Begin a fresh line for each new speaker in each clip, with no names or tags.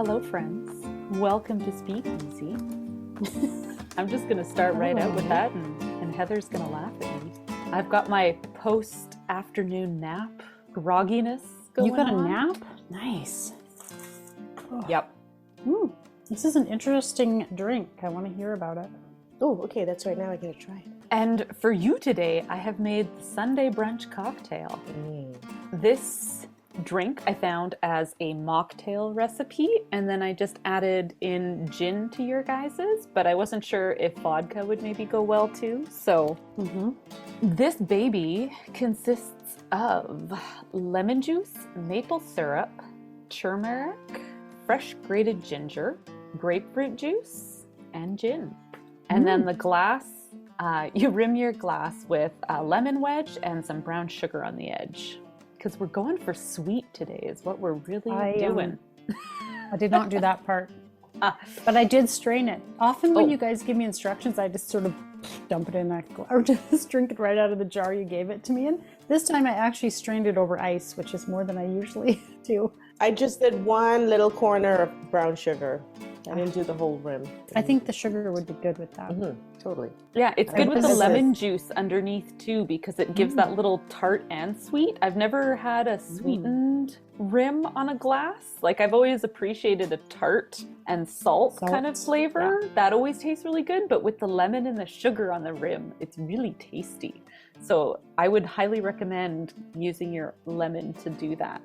Hello, friends. Welcome to Speakeasy. I'm just going to start right out with that, and Heather's going to laugh at me. I've got my post-afternoon nap grogginess going on.
You got a nap? Nice.
Oh. Yep.
Ooh, this is an interesting drink. I want to hear about it.
Oh, okay, that's right. Now I get to try it.
And for you today, I have made the Sunday brunch cocktail. This drink I found as a mocktail recipe, and then I just added in gin to your guys's, but I wasn't sure if vodka would maybe go well too. So this baby consists of lemon juice, maple syrup, turmeric, fresh grated ginger, grapefruit juice, and gin. And then the glass, you rim your glass with a lemon wedge and some brown sugar on the edge. Because we're going for sweet today is what we're really doing.
I did not do that part. But I did strain it. Often when you guys give me instructions, I just sort of dump it in that glass, or just drink it right out of the jar you gave it to me in. This time I actually strained it over ice, which is more than I usually do.
I just did one little corner of brown sugar. I didn't do the whole rim.
I think the sugar would be good with that.
Totally.
Yeah, it's good with the lemon juice underneath too, because it gives that little tart and sweet. I've never had a sweetened rim on a glass. Like, I've always appreciated a tart and salt kind of flavor. Yeah. That always tastes really good, but with the lemon and the sugar on the rim, it's really tasty. So I would highly recommend using your lemon to do that.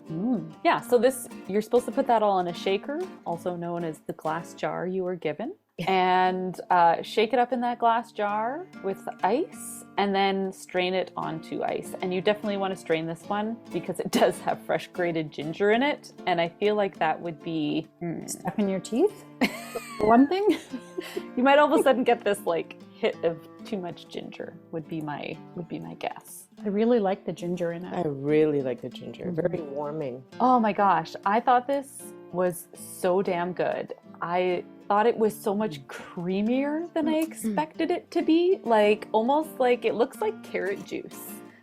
Yeah, so this, you're supposed to put that all in a shaker, also known as the glass jar you were given, and shake it up in that glass jar with ice, and then strain it onto ice. And you definitely want to strain this one because it does have fresh grated ginger in it, and I feel like that would be
stuck in your teeth. One thing,
you might all of a sudden get this like hit of too much ginger. Would be my guess.
I really like the ginger in it.
I really like the ginger. Very warming.
Oh my gosh, I thought this was so damn good. I thought it was so much creamier than I expected it to be. Like, almost like it looks like carrot juice.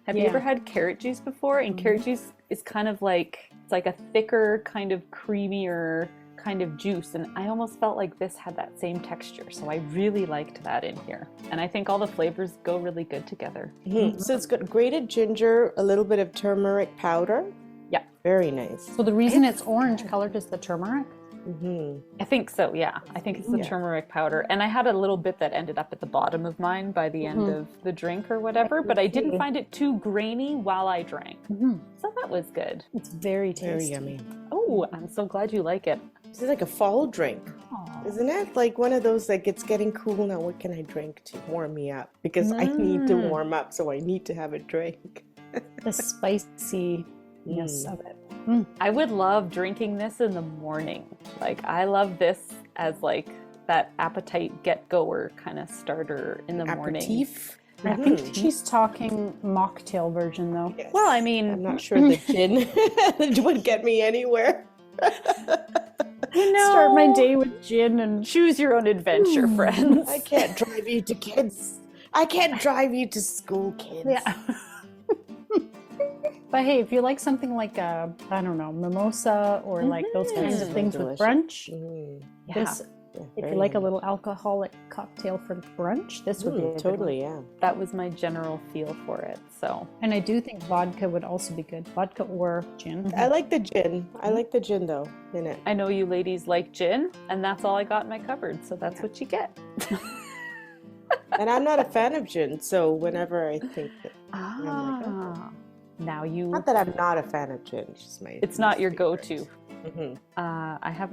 Have you ever had carrot juice before? And carrot juice is kind of like, it's like a thicker, kind of creamier kind of juice, and I almost felt like this had that same texture, so I really liked that in here, and I think all the flavors go really good together.
So it's got grated ginger, a little bit of turmeric powder.
Yeah,
very nice.
So the reason it's orange colored is the turmeric?
I think so, yeah. I think it's the turmeric powder, and I had a little bit that ended up at the bottom of mine by the end of the drink or whatever, but I didn't find it too grainy while I drank, so that was good.
It's very tasty.
Very yummy.
Oh, I'm so glad you like it.
This is like a fall drink, isn't it? Like one of those, like, it's getting cool now, what can I drink to warm me up? Because I need to warm up, so I need to have a drink.
The spiciness of it.
I would love drinking this in the morning. Like, I love this as like that appetite get-goer kind of starter in the morning.
Aperitif?
I think she's talking mocktail version though.
Yes.
Well, I mean,
I'm not sure the gin would get me anywhere.
You know, start my day with gin and
choose your own adventure, friends.
I can't drive you to kids. I can't drive you to school, kids.
Yeah. But hey, if you like something like I don't know, mimosa or like those kinds of things with brunch, this. If you like a little alcoholic cocktail for brunch, this would be
totally, yeah.
That was my general feel for it. So,
and I do think vodka would also be good. Vodka or gin.
I like the gin. I like the gin though in it.
I know you ladies like gin, and that's all I got in my cupboard. So that's what you get.
And I'm not a fan of gin, so whenever I think that, I'm like, oh.
Now you.
Not that I'm not a fan of gin.
It's not your go-to. I have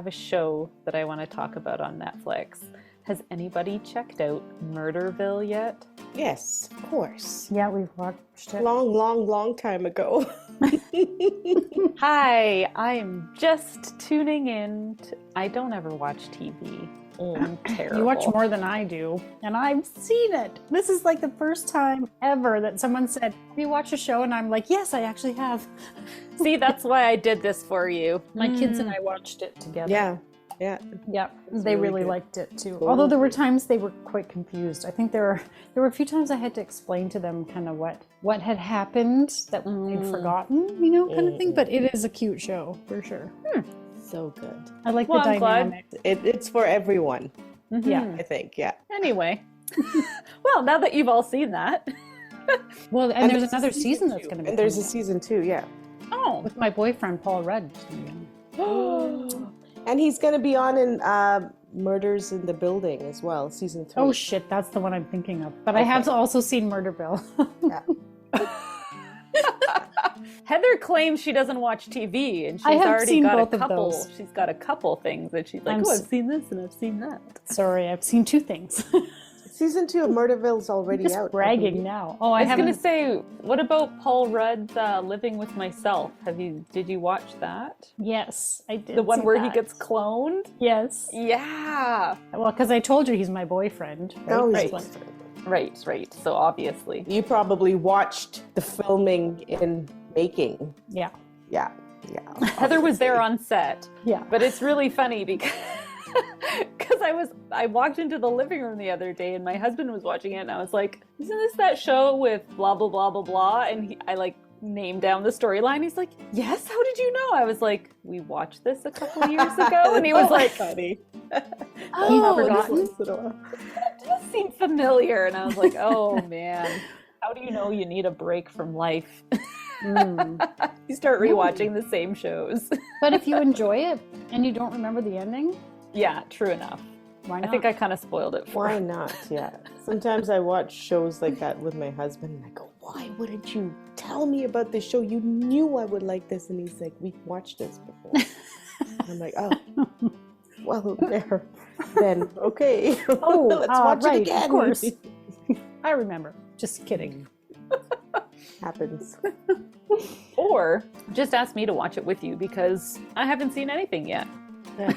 a show that I want to talk about on Netflix. Has anybody checked out Murderville yet?
Yes, of course.
Yeah, we've watched it.
Long time ago.
Hi, I'm just tuning in. I don't ever watch TV. I'm terrible.
You watch more than I do, and I've seen it. This is like the first time ever that someone said, "Have you watched a show?" And I'm like, "Yes, I actually have."
See, that's why I did this for you.
My kids and I watched it together.
Yeah.
They really liked it too. Although there were times they were quite confused. I think there were a few times I had to explain to them kind of what had happened that they'd forgotten, kind of thing. But it is a cute show for sure.
So good.
I like
Well,
the
I'm glad.
dynamic.
It's for everyone,
Yeah.
I think. Yeah.
Anyway. Well, now that you've all seen that.
Well, and there's another season that's going to be.
And there's a
coming
season 2, yeah.
Oh.
with my boyfriend Paul Rudd.
And he's going to be on in Murders in the Building as well, season 3.
Oh shit, that's the one I'm thinking of. But I have also seen Murder Bill.
Yeah.
Heather claims she doesn't watch TV, and she's
I have
already
seen
got
both
a
of
couple.
those.
She's got a couple things that she's like,
I'm
"Oh, I've seen this and I've seen that."
Sorry, I've seen 2 things.
Season 2 of Murderville's already
Just
out.
bragging now. Oh,
I
I
was
haven't.
gonna say, what about Paul Rudd's Living with Myself? Did you watch that?
Yes, I did.
The one
see
where he
that.
gets cloned?
Yes.
Yeah.
Well, because I told you he's my boyfriend. Right?
Oh,
Right.
right.
Right. So obviously.
You probably watched the filming in making.
Yeah.
Yeah.
Heather was there on set.
Yeah.
But it's really funny because I walked into the living room the other day and my husband was watching it and I was like, isn't this that show with blah blah blah blah blah? And I like named down the storyline. He's like, yes, how did you know? I was like, we watched this a couple years ago. And he was like,
funny.
oh,
forgotten?
That does seem familiar. And I was like, oh man, how do you know you need a break from life? You start rewatching the same shows.
But if you enjoy it and you don't remember the ending,
Yeah, true enough.
why not?
I think I kind of spoiled it for
Why
him.
not? Yeah. Sometimes I watch shows like that with my husband and I go, why wouldn't you tell me about this show? You knew I would like this. And he's like, we've watched this before. I'm like, oh, well, there. Then, okay.
Oh,
let's watch
right,
it again.
of course. I remember. Just kidding.
Happens.
Or just ask me to watch it with you because I haven't seen anything yet.
Yeah.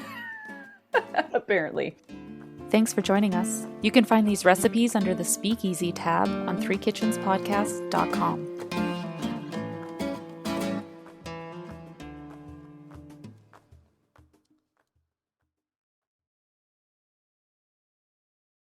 Apparently.
Thanks for joining us. You can find these recipes under the Speakeasy tab on threekitchenspodcast.com.